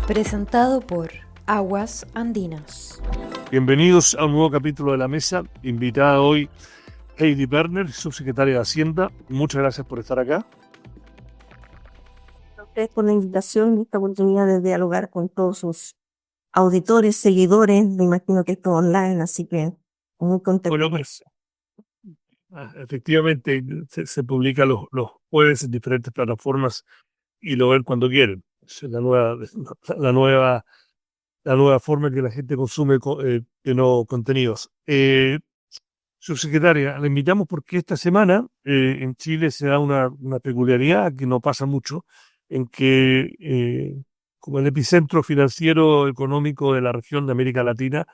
Presentado por Aguas Andinas. Bienvenidos a un nuevo capítulo de La Mesa. Invitada hoy Heidi Berner, subsecretaria de Hacienda. Muchas gracias por estar acá. A ustedes por la invitación y esta oportunidad de dialogar con todos sus auditores, seguidores. Me imagino que esto es online, así que muy contento. Bueno, pues, efectivamente se publica los jueves en diferentes plataformas y lo ven cuando quieren. Es la nueva forma en que la gente consume contenidos. Subsecretaria, la invitamos porque esta semana en Chile se da una peculiaridad que no pasa mucho, en que como el epicentro financiero económico de la región de América Latina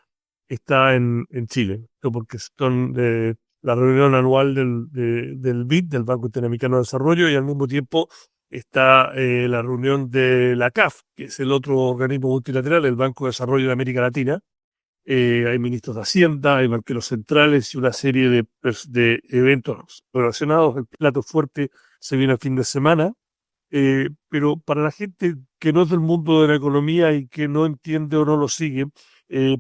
está en Chile, porque son la reunión anual del BID, del Banco Interamericano de Desarrollo, y al mismo tiempo está la reunión de la CAF, que es el otro organismo multilateral, el Banco de Desarrollo de América Latina. Hay ministros de Hacienda, hay banqueros centrales y una serie de eventos relacionados. El plato fuerte se viene el fin de semana, pero para la gente que no es del mundo de la economía y que no entiende o no lo sigue,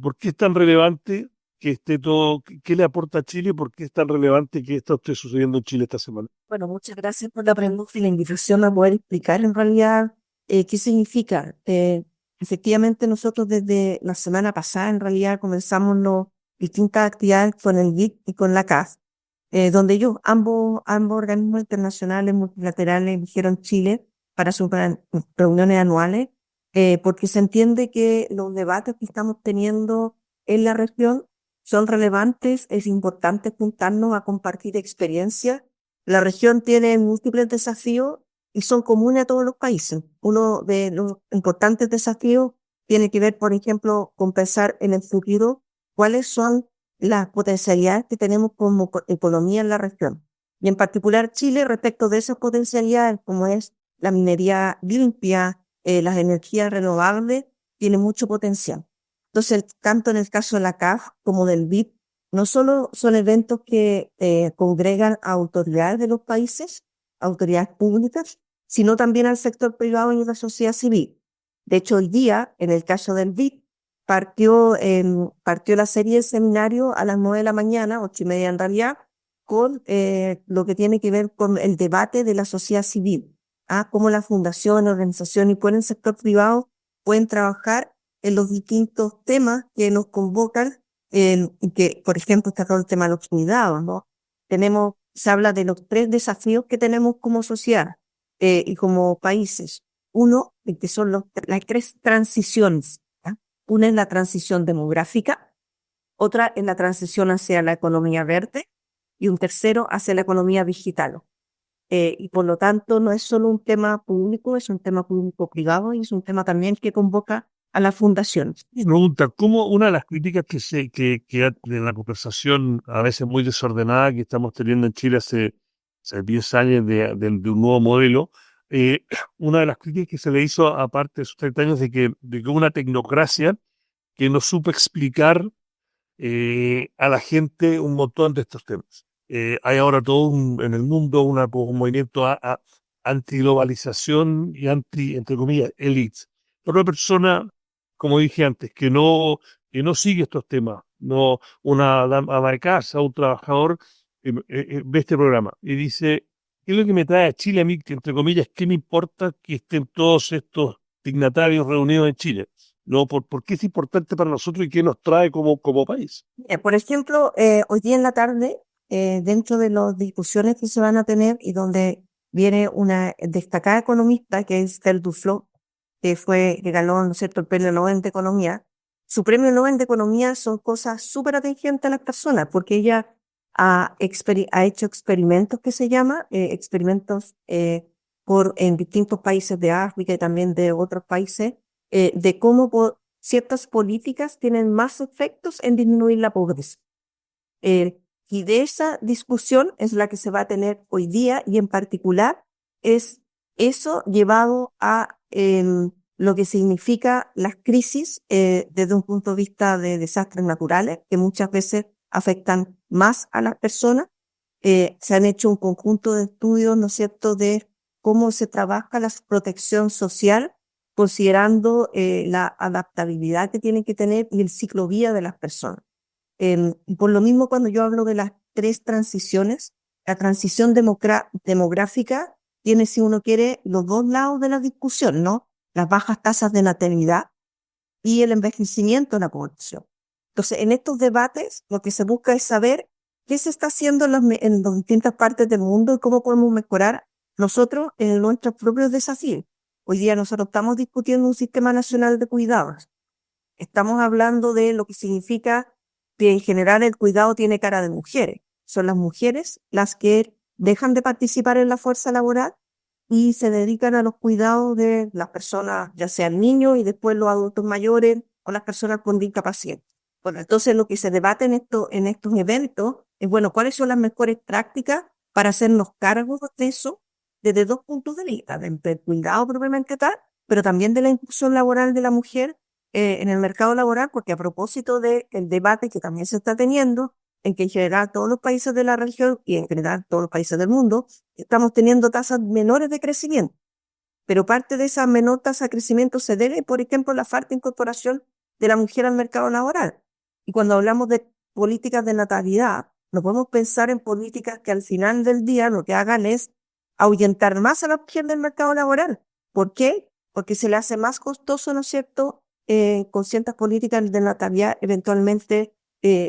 ¿por qué es tan relevante que esté todo? ¿Qué le aporta a Chile? ¿Por qué es tan relevante que esto esté sucediendo en Chile esta semana? Bueno, muchas gracias por la pregunta y la invitación a poder explicar en realidad qué significa. Efectivamente, nosotros desde la semana pasada en realidad comenzamos distintas actividades con el BID y con la CAF, donde ambos organismos internacionales multilaterales eligieron Chile para sus reuniones anuales, porque se entiende que los debates que estamos teniendo en la región son relevantes. Es importante juntarnos a compartir experiencias. La región tiene múltiples desafíos y son comunes a todos los países. Uno de los importantes desafíos tiene que ver, por ejemplo, con pensar en el futuro cuáles son las potencialidades que tenemos como economía en la región. Y en particular Chile, respecto de esas potencialidades, como es la minería limpia, las energías renovables, tiene mucho potencial. Entonces, tanto en el caso de la CAF como del BID, no solo son eventos que congregan a autoridades de los países, autoridades públicas, sino también al sector privado y a la sociedad civil. De hecho, hoy día, en el caso del BID, partió la serie de seminarios a las 9 de la mañana, 8:30 en realidad, con lo que tiene que ver con el debate de la sociedad civil, cómo las fundaciones, organizaciones y por el sector privado pueden trabajar en los distintos temas que nos convocan, y que, por ejemplo, está todo el tema de los cuidados, ¿no? Se habla de los 3 desafíos que tenemos como sociedad y como países. Uno, que son las 3 transiciones. Una es la transición demográfica, otra es la transición hacia la economía verde y un tercero hacia la economía digital. Y por lo tanto no es solo un tema público, es un tema público-privado y es un tema también que convoca a las fundaciones. Me pregunta, ¿cómo una de las críticas que de la conversación a veces muy desordenada que estamos teniendo en Chile hace 10 años de un nuevo modelo, una de las críticas que se le hizo aparte de sus 30 años de que una tecnocracia que no supo explicar a la gente un montón de estos temas. Hay ahora en el mundo un movimiento a antiglobalización y entre comillas, elites. Pero una persona, como dije antes, que no sigue estos temas, no una ama de casa, un trabajador, ve este programa y dice, ¿qué es lo que me trae a Chile a mí? Que, entre comillas, ¿qué me importa que estén todos estos dignatarios reunidos en Chile? No, ¿por qué es importante para nosotros y qué nos trae como país? Por ejemplo, hoy día en la tarde, dentro de las discusiones que se van a tener y donde viene una destacada economista que es Estelle Duflo, que ganó, ¿no es cierto?, el premio Nobel de Economía. Su premio Nobel de Economía son cosas súper atingentes a las personas, porque ella ha hecho experimentos que se llama, experimentos en distintos países de África y también de otros países, de cómo ciertas políticas tienen más efectos en disminuir la pobreza. Y de esa discusión es la que se va a tener hoy día, y en particular es eso llevado a lo que significa las crisis desde un punto de vista de desastres naturales, que muchas veces afectan más a las personas. Se han hecho un conjunto de estudios, ¿no es cierto?, de cómo se trabaja la protección social considerando la adaptabilidad que tienen que tener y el ciclo vida de las personas. Y por lo mismo, cuando yo hablo de las 3 transiciones, la transición demográfica tiene, si uno quiere, los 2 lados de la discusión, ¿no? Las bajas tasas de natalidad y el envejecimiento de la población. Entonces, en estos debates, lo que se busca es saber qué se está haciendo en las distintas partes del mundo y cómo podemos mejorar nosotros en nuestros propios desafíos. Hoy día nosotros estamos discutiendo un sistema nacional de cuidados. Estamos hablando de lo que significa que en general el cuidado tiene cara de mujeres. Son las mujeres las que dejan de participar en la fuerza laboral y se dedican a los cuidados de las personas, ya sean niños y después los adultos mayores o las personas con discapacidad. Bueno, entonces lo que se debate en estos eventos es, bueno, ¿cuáles son las mejores prácticas para hacernos cargo de eso desde 2 puntos de vista? Del cuidado propiamente tal, pero también de la inclusión laboral de la mujer en el mercado laboral, porque a propósito del debate que también se está teniendo, en que en general todos los países de la región y en general todos los países del mundo estamos teniendo tasas menores de crecimiento. Pero parte de esa menor tasa de crecimiento se debe, por ejemplo, a la falta de incorporación de la mujer al mercado laboral. Y cuando hablamos de políticas de natalidad, no podemos pensar en políticas que al final del día lo que hagan es ahuyentar más a la mujer del mercado laboral. ¿Por qué? Porque se le hace más costoso, ¿no es cierto?, con ciertas políticas de natalidad, eventualmente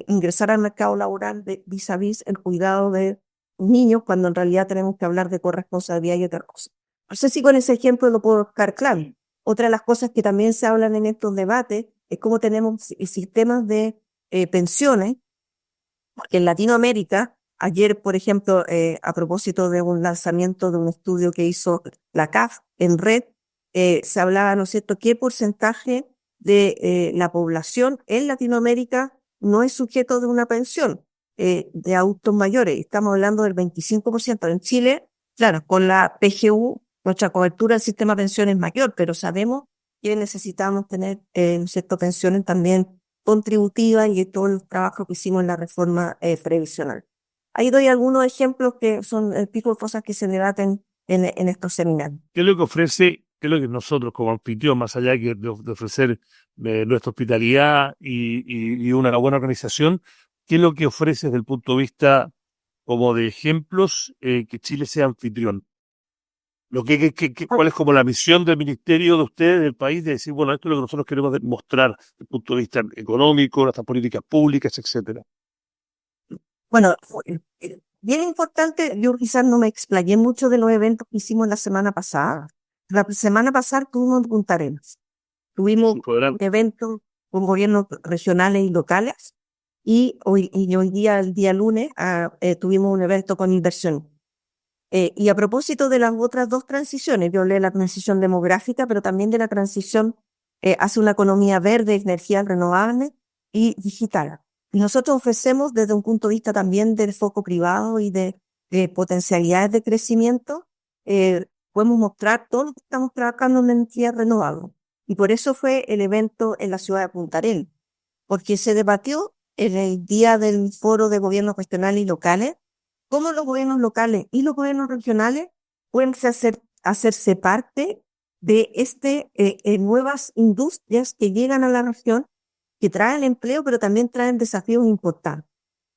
ingresar al mercado laboral vis a vis el cuidado de niños, cuando en realidad tenemos que hablar de corresponsabilidad y otra cosa. No sé si con ese ejemplo lo puedo dejar claro. Otra de las cosas que también se hablan en estos debates es cómo tenemos sistemas de pensiones, porque en Latinoamérica, ayer, por ejemplo, a propósito de un lanzamiento de un estudio que hizo la CAF en red, se hablaba, ¿no es cierto?, qué porcentaje de la población en Latinoamérica no es sujeto de una pensión de adultos mayores. Estamos hablando del 25%. En Chile, claro, con la PGU, nuestra cobertura del sistema de pensiones es mayor, pero sabemos que necesitamos tener, ¿no es cierto?, pensiones también contributivas y todos los trabajos que hicimos en la reforma previsional. Ahí doy algunos ejemplos que son el tipo de cosas que se debaten en estos seminarios. ¿Qué es lo que ofrece, qué es lo que nosotros como anfitrión, más allá de ofrecer nuestra hospitalidad y una buena organización, qué es lo que ofrece desde el punto de vista como de ejemplos que Chile sea anfitrión? ¿Cuál es como la misión del ministerio de ustedes, del país, de decir, bueno, esto es lo que nosotros queremos mostrar desde el punto de vista económico, nuestras políticas públicas, etcétera? Bueno, bien importante, yo quizás no me explayé mucho de los eventos que hicimos la semana pasada. La semana pasada tuvimos en Punta Arenas. Tuvimos un evento con gobiernos regionales y locales y hoy día, el día lunes, tuvimos un evento con inversión. Y a propósito de las otras 2 transiciones, yo hablé de la transición demográfica, pero también de la transición hacia una economía verde, energía renovable y digital. Y nosotros ofrecemos desde un punto de vista también del foco privado y de potencialidades de crecimiento, podemos mostrar todo lo que estamos trabajando en energía renovable. Y por eso fue el evento en la ciudad de Punta Arenas, porque se debatió en el día del foro de gobiernos regionales y locales cómo los gobiernos locales y los gobiernos regionales pueden hacerse parte de nuevas industrias que llegan a la región, que traen empleo, pero también traen desafíos importantes.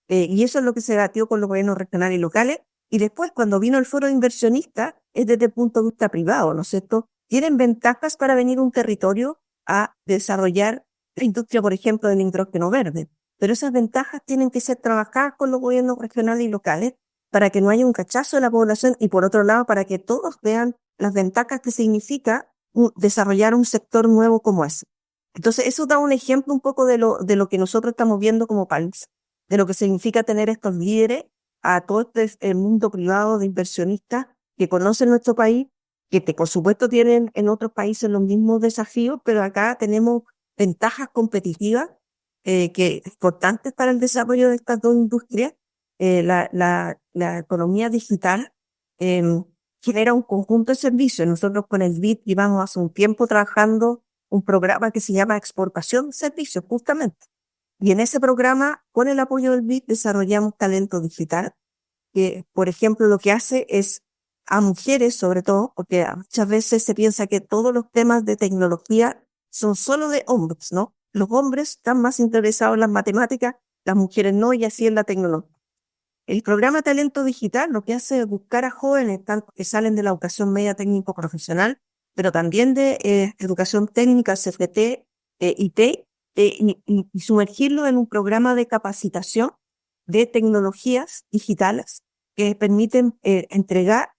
Y eso es lo que se debatió con los gobiernos regionales y locales. Y después, cuando vino el foro de inversionistas, es desde el punto de vista privado, ¿no es cierto? Tienen ventajas para venir a un territorio a desarrollar la industria, por ejemplo, del hidrógeno verde. Pero esas ventajas tienen que ser trabajadas con los gobiernos regionales y locales para que no haya un cachazo de la población y, por otro lado, para que todos vean las ventajas que significa desarrollar un sector nuevo como ese. Entonces, eso da un ejemplo un poco de lo que nosotros estamos viendo como país, de lo que significa tener estos líderes a todo el mundo privado de inversionistas que conocen nuestro país, que por supuesto tienen en otros países los mismos desafíos, pero acá tenemos ventajas competitivas que importantes para el desarrollo de estas 2 industrias. La economía digital genera un conjunto de servicios. Nosotros con el BID llevamos hace un tiempo trabajando un programa que se llama Exportación de Servicios, justamente. Y en ese programa, con el apoyo del BID, desarrollamos talento digital, que, por ejemplo, lo que hace es a mujeres sobre todo, porque muchas veces se piensa que todos los temas de tecnología son solo de hombres, ¿no? Los hombres están más interesados en las matemáticas, las mujeres no, y así en la tecnología. El programa Talento Digital lo que hace es buscar a jóvenes tanto que salen de la educación media técnico profesional, pero también de educación técnica, CFT, IT, y sumergirlo en un programa de capacitación de tecnologías digitales que permiten entregar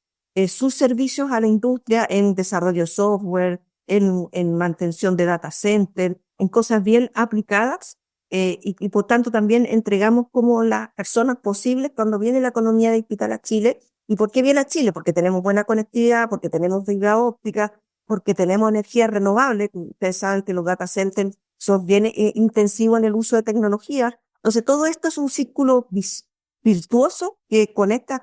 sus servicios a la industria en desarrollo de software, en mantención de data center, en cosas bien aplicadas, y por tanto también entregamos como las personas posibles cuando viene la economía digital a Chile. ¿Y por qué viene a Chile? Porque tenemos buena conectividad, porque tenemos fibra óptica, porque tenemos energía renovable. Ustedes saben que los data centers son bien intensivos en el uso de tecnología. Entonces todo esto es un círculo virtuoso que con estas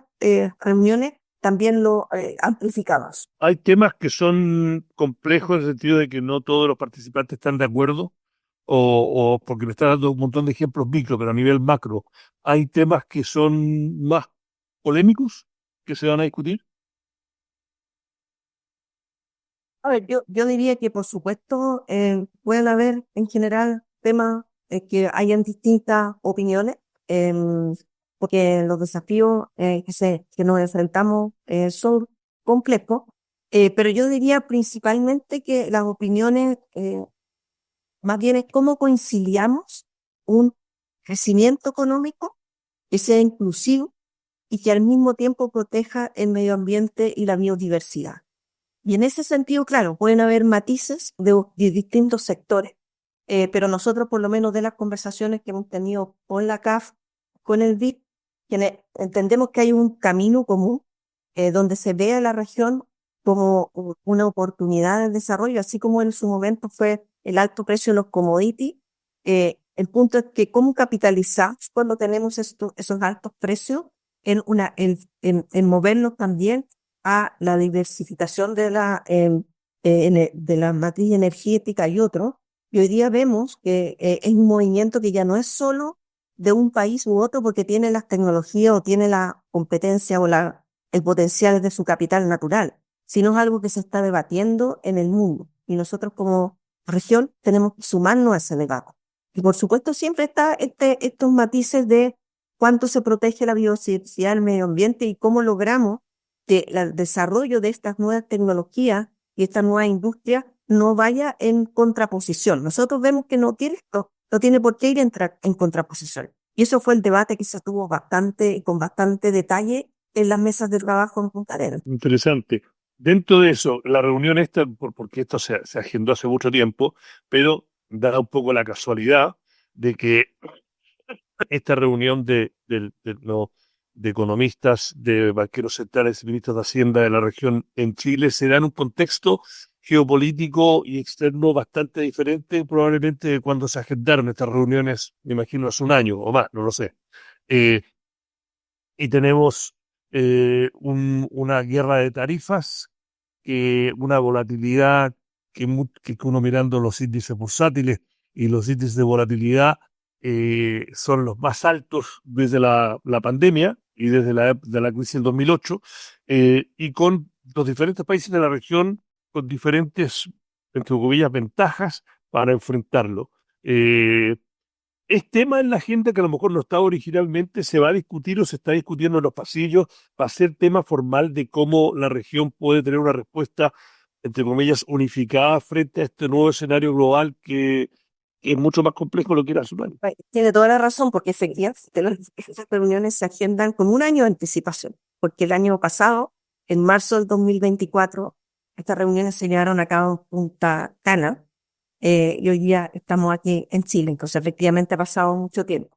reuniones también lo amplificamos. Hay temas que son complejos en el sentido de que no todos los participantes están de acuerdo, o porque me está dando un montón de ejemplos micro, pero a nivel macro, hay temas que son más polémicos que se van a discutir. A ver, yo diría que por supuesto pueden haber en general temas que hayan distintas opiniones, porque los desafíos que nos enfrentamos son complejos, pero yo diría principalmente que las opiniones más bien es cómo conciliamos un crecimiento económico que sea inclusivo y que al mismo tiempo proteja el medio ambiente y la biodiversidad. Y en ese sentido, claro, pueden haber matices de distintos sectores, pero nosotros, por lo menos de las conversaciones que hemos tenido con la CAF, con el BID, entendemos que hay un camino común donde se ve a la región como una oportunidad de desarrollo, así como en su momento fue el alto precio de los commodities. El punto es que cómo capitalizamos cuando tenemos esos altos precios en movernos también a la diversificación de de la matriz energética y otros. Y hoy día vemos que es un movimiento que ya no es solo de un país u otro porque tiene las tecnologías o tiene la competencia o el potencial de su capital natural, sino es algo que se está debatiendo en el mundo. Y nosotros como región tenemos que sumarnos a ese debate. Y por supuesto siempre está estos matices de cuánto se protege la biodiversidad del medio ambiente y cómo logramos que el desarrollo de estas nuevas tecnologías y esta nueva industria no vaya en contraposición. Nosotros vemos que no tiene por qué ir en contraposición. Y eso fue el debate que se tuvo con bastante detalle en las mesas de trabajo en Punta Arenas. Interesante. Dentro de eso, la reunión esta, porque esto se agendó hace mucho tiempo, pero da un poco la casualidad de que esta reunión de economistas, de banqueros centrales y ministros de Hacienda de la región en Chile se da en un contexto geopolítico y externo bastante diferente probablemente de cuando se agendaron estas reuniones, me imagino, hace un año o más, no lo sé. Eh, y tenemos una guerra de tarifas, una volatilidad que uno mirando los índices bursátiles y los índices de volatilidad son los más altos desde la pandemia y desde de la crisis del 2008, y con los diferentes países de la región con diferentes, entre comillas, ventajas para enfrentarlo. Es tema en la agenda que a lo mejor no estaba originalmente, se va a discutir o se está discutiendo en los pasillos, va a ser tema formal de cómo la región puede tener una respuesta, entre comillas, unificada frente a este nuevo escenario global que es mucho más complejo de lo que era hace un año. Tiene toda la razón, porque efectivamente estas reuniones se agendan con un año de anticipación, porque el año pasado, en marzo del 2024, estas reuniones se llevaron a cabo en Punta Cana, y hoy día estamos aquí en Chile, entonces efectivamente ha pasado mucho tiempo.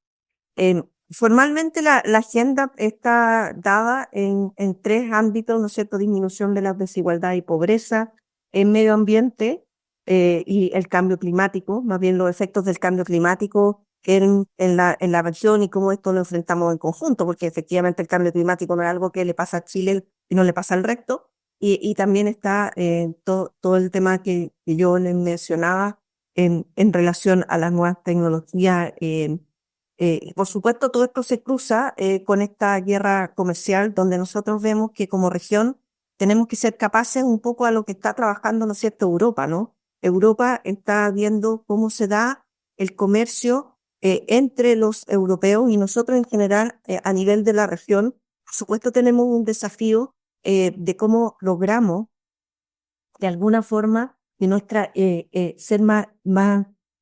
Formalmente la agenda está dada en tres ámbitos, ¿no es cierto? Disminución de la desigualdad y pobreza, en medio ambiente y el cambio climático, más bien los efectos del cambio climático en la región y cómo esto lo enfrentamos en conjunto, porque efectivamente el cambio climático no es algo que le pasa a Chile y no le pasa al resto. Y también está todo el tema que yo les mencionaba en relación a las nuevas tecnologías. Y por supuesto, todo esto se cruza con esta guerra comercial donde nosotros vemos que como región tenemos que ser capaces un poco a lo que está trabajando, ¿no es cierto?, Europa, ¿no? Europa está viendo cómo se da el comercio entre los europeos y nosotros en general a nivel de la región. Por supuesto tenemos un desafío de cómo logramos de alguna forma de nuestra ser más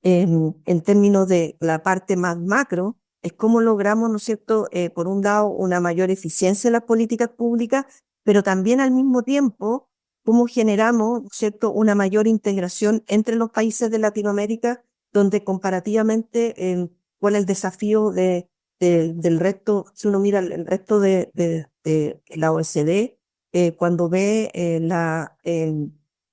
en términos de la parte más macro, es cómo logramos, ¿no es cierto?, por un lado, una mayor eficiencia en las políticas públicas, pero también al mismo tiempo, cómo generamos, ¿no es cierto?, una mayor integración entre los países de Latinoamérica, donde comparativamente, cuál es el desafío del resto, si uno mira el resto de la OECD, cuando ve la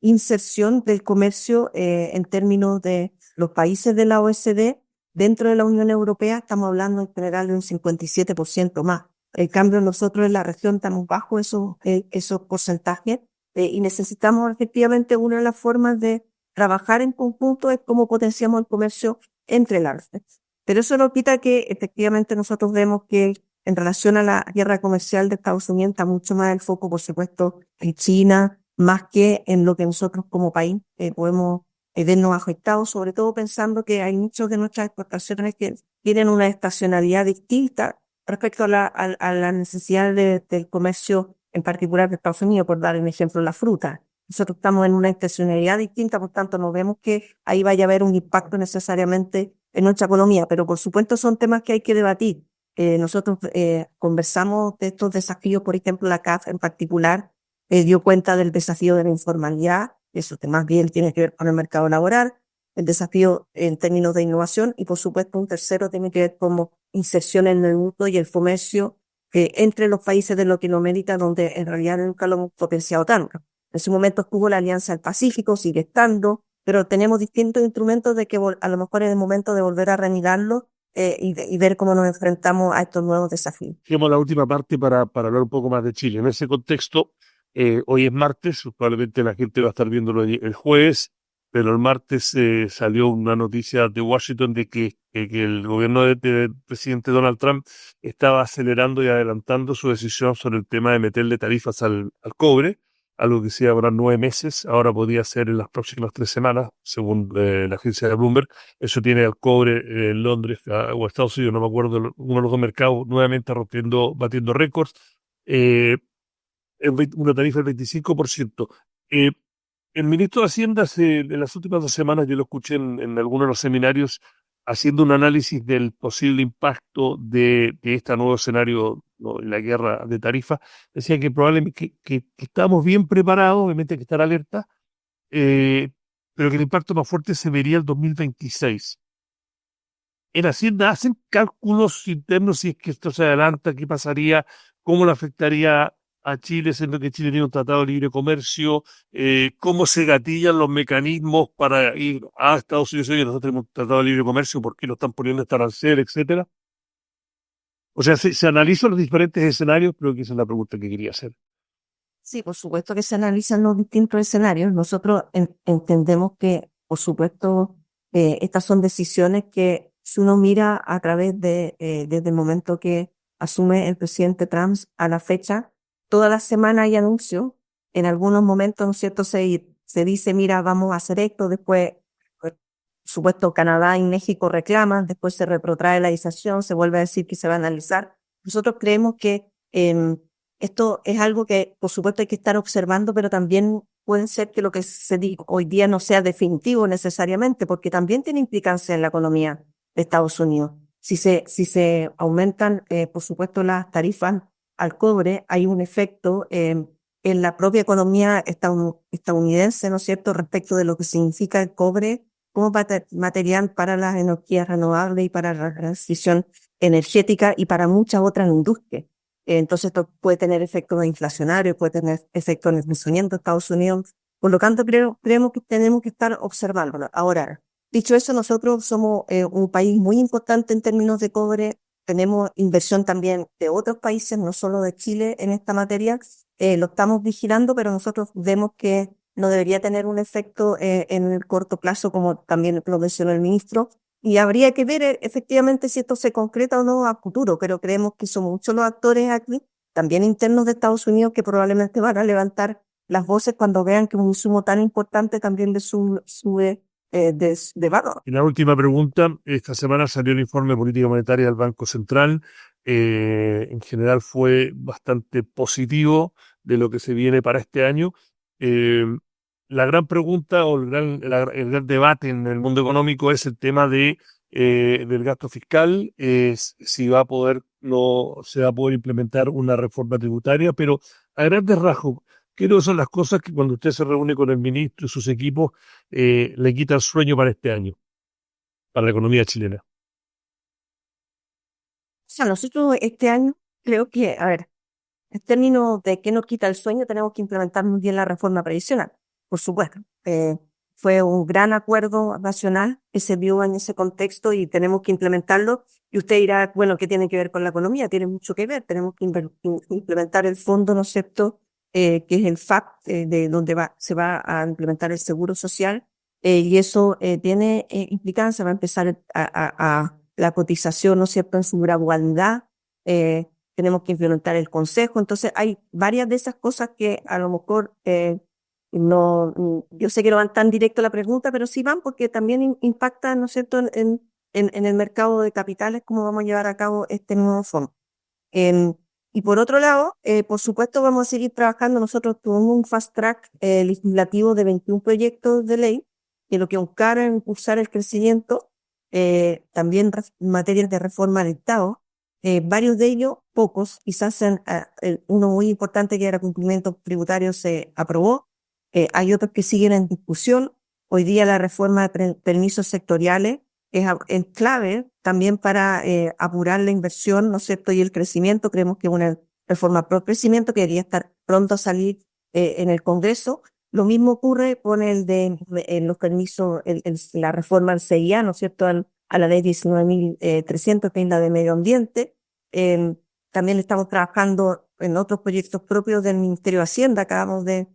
inserción del comercio en términos de los países de la OECD, dentro de la Unión Europea estamos hablando en general de un 57% más. En cambio, nosotros en la región estamos bajo esos porcentajes y necesitamos efectivamente una de las formas de trabajar en conjunto es cómo potenciamos el comercio entre las regiones. Pero eso no quita que efectivamente nosotros vemos que en relación a la guerra comercial de Estados Unidos está mucho más el foco, por supuesto, en China, más que en lo que nosotros como país podemos vernos afectados, sobre todo pensando que hay muchas de nuestras exportaciones que tienen una estacionalidad distinta respecto a la necesidad del comercio, en particular de Estados Unidos, por dar un ejemplo, la fruta. Nosotros estamos en una estacionalidad distinta, por tanto no vemos que ahí vaya a haber un impacto necesariamente en nuestra economía, pero por supuesto son temas que hay que debatir. Nosotros conversamos de estos desafíos, por ejemplo, la CAF en particular dio cuenta del desafío de la informalidad, eso que más bien tiene que ver con el mercado laboral, el desafío en términos de innovación y por supuesto un tercero tiene que ver como inserción en el mundo y el comercio entre los países de Latinoamérica, donde en realidad nunca lo hemos potenciado tanto. En su momento estuvo la Alianza del Pacífico, sigue estando, pero tenemos distintos instrumentos de que a lo mejor es el momento de volver a reanimarlo y ver cómo nos enfrentamos a estos nuevos desafíos. Tenemos la última parte para hablar un poco más de Chile. En ese contexto, hoy es martes, probablemente la gente va a estar viéndolo el jueves, pero el martes salió una noticia de Washington de que el gobierno del presidente Donald Trump estaba acelerando y adelantando su decisión sobre el tema de meterle tarifas al cobre, algo que se iba a durar 9 meses, ahora podría ser en las próximas 3 semanas, según la agencia de Bloomberg. Eso tiene al cobre en Londres o Estados Unidos, no me acuerdo, uno de los dos mercados nuevamente batiendo récords. Una tarifa del 25%. El ministro de Hacienda, en las últimas 2 semanas, yo lo escuché en algunos de los seminarios, haciendo un análisis del posible impacto de este nuevo escenario, ¿no?, en la guerra de tarifas, decía que probablemente que estamos bien preparados, obviamente hay que estar alerta, pero que el impacto más fuerte se vería el 2026. En Hacienda hacen cálculos internos si es que esto se adelanta, qué pasaría, cómo le afectaría a Chile, siendo que Chile tiene un tratado de libre comercio, cómo se gatillan los mecanismos para ir a Estados Unidos, y nosotros tenemos un tratado de libre comercio, por qué lo están poniendo este arancel, etcétera. O sea, se analizan los diferentes escenarios, creo que esa es la pregunta que quería hacer. Sí, por supuesto que se analizan los distintos escenarios. Nosotros entendemos que, por supuesto, estas son decisiones que si uno mira a través desde el momento que asume el presidente Trump a la fecha, toda la semana hay anuncios. En algunos momentos, ¿no es cierto?, se dice, mira, vamos a hacer esto. Después, por supuesto, Canadá y México reclaman. Después se retrotrae la decisión, se vuelve a decir que se va a analizar. Nosotros creemos que esto es algo que, por supuesto, hay que estar observando, pero también puede ser que lo que se diga hoy día no sea definitivo necesariamente, porque también tiene implicancia en la economía de Estados Unidos. Si se aumentan, por supuesto, las tarifas al cobre, hay un efecto en la propia economía estadounidense, ¿no es cierto?, respecto de lo que significa el cobre como material para las energías renovables y para la transición energética y para muchas otras industrias. Entonces esto puede tener efectos inflacionarios, puede tener efectos en el crecimiento de Estados Unidos. Por lo tanto, creemos que tenemos que estar observándolo. Ahora, dicho eso, nosotros somos un país muy importante en términos de cobre. Tenemos inversión también de otros países, no solo de Chile en esta materia. Lo estamos vigilando, pero nosotros vemos que no debería tener un efecto en el corto plazo, como también lo mencionó el ministro. Y habría que ver efectivamente si esto se concreta o no a futuro, pero creemos que son muchos los actores aquí también internos de Estados Unidos que probablemente van a levantar las voces cuando vean que un insumo tan importante también sube de valor. Y la última pregunta, esta semana salió el informe de política monetaria del Banco Central. En general fue bastante positivo de lo que se viene para este año. La gran pregunta o el gran debate en el mundo económico es el tema del gasto fiscal, si va a poder, no se va a poder implementar una reforma tributaria, pero a grandes rasgos, ¿qué son las cosas que cuando usted se reúne con el ministro y sus equipos le quita el sueño para este año, para la economía chilena? O sea, nosotros este año creo que, a ver, en términos de qué nos quita el sueño, tenemos que implementar muy bien la reforma previsional, por supuesto. Fue un gran acuerdo nacional que se vio en ese contexto y tenemos que implementarlo. Y usted dirá, bueno, ¿qué tiene que ver con la economía? Tiene mucho que ver. Tenemos que implementar el fondo, ¿no es cierto?, que es el FAP, de donde se va a implementar el seguro social. Y eso tiene implicancia, va a empezar a la cotización, ¿no es cierto?, en su gradualidad. Tenemos que implementar el consejo. Entonces, hay varias de esas cosas que a lo mejor no, yo sé que no van tan directo a la pregunta, pero sí van porque también impactan, ¿no es cierto?, en el mercado de capitales, cómo vamos a llevar a cabo este nuevo fondo. Y por otro lado, por supuesto, vamos a seguir trabajando. Nosotros tuvimos un fast track legislativo de 21 proyectos de ley, que lo que buscaron es impulsar el crecimiento, también materias de reforma del Estado. Varios de ellos, pocos, quizás uno muy importante que era cumplimiento tributario se aprobó. Hay otros que siguen en discusión. Hoy día la reforma de permisos sectoriales es clave también para apurar la inversión, ¿no es cierto?, y el crecimiento. Creemos que una reforma pro crecimiento que debería estar pronto a salir en el Congreso. Lo mismo ocurre con los permisos, la reforma al CIA, ¿no es cierto?, a la ley 19.300, que es la de medio ambiente. También estamos trabajando en otros proyectos propios del Ministerio de Hacienda. Acabamos de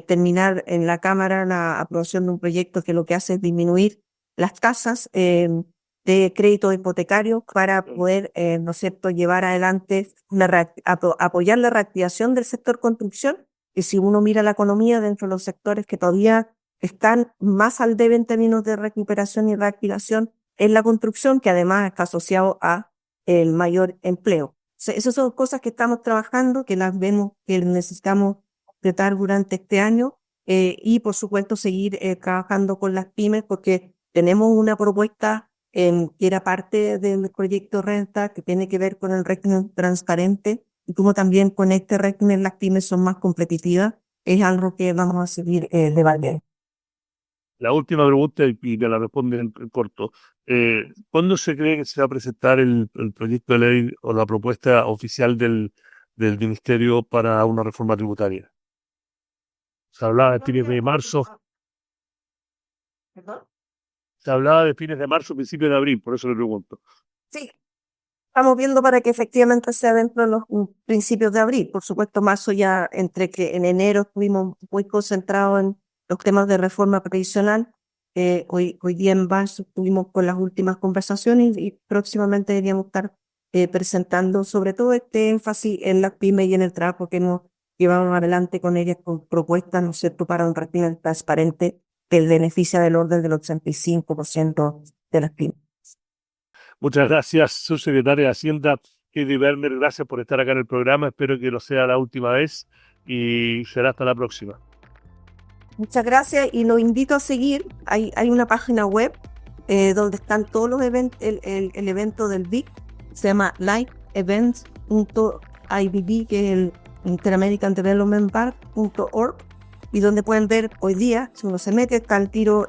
terminar en la Cámara la aprobación de un proyecto que lo que hace es disminuir las tasas de crédito hipotecario para poder, ¿no es cierto?, llevar adelante, apoyar la reactivación del sector construcción. Y si uno mira la economía dentro de los sectores que todavía están más al debe en términos de recuperación y reactivación, es la construcción, que además está asociado a el mayor empleo. O sea, esas son cosas que estamos trabajando, que las vemos que necesitamos completar durante este año, y por supuesto seguir trabajando con las pymes, porque tenemos una propuesta que era parte del proyecto Renta, que tiene que ver con el régimen transparente, y como también con este régimen las pymes son más competitivas. Es algo que vamos a seguir debatiendo. La última pregunta, y me la responde en corto. ¿Cuándo se cree que se va a presentar el proyecto de ley o la propuesta oficial del Ministerio para una reforma tributaria? Se hablaba de fines de marzo. ¿Perdón? Se hablaba de fines de marzo, principios de abril, por eso le pregunto. Sí, estamos viendo para que efectivamente sea dentro de los principios de abril. Por supuesto, marzo ya, entre que en enero estuvimos muy concentrados en los temas de reforma previsional. Hoy día en marzo estuvimos con las últimas conversaciones y próximamente deberíamos estar presentando sobre todo este énfasis en las pymes y en el trabajo que nos llevamos adelante con ellas, con propuestas, ¿no es cierto?, para un régimen transparente que beneficia del orden del 85% de las pymes. Muchas gracias, subsecretaria de Hacienda, Heidi Berner. Gracias por estar acá en el programa. Espero que no sea la última vez y será hasta la próxima. Muchas gracias y los invito a seguir. Hay una página web donde están todos los eventos, el evento del BIC, se llama liveevents.ibb, que es el Interamerican Development Bank.org, y donde pueden ver hoy día, si uno se mete, está al tiro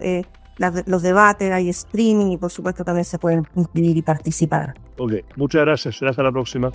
los debates, hay streaming y por supuesto también se pueden inscribir y participar. Ok, muchas gracias. Será hasta la próxima.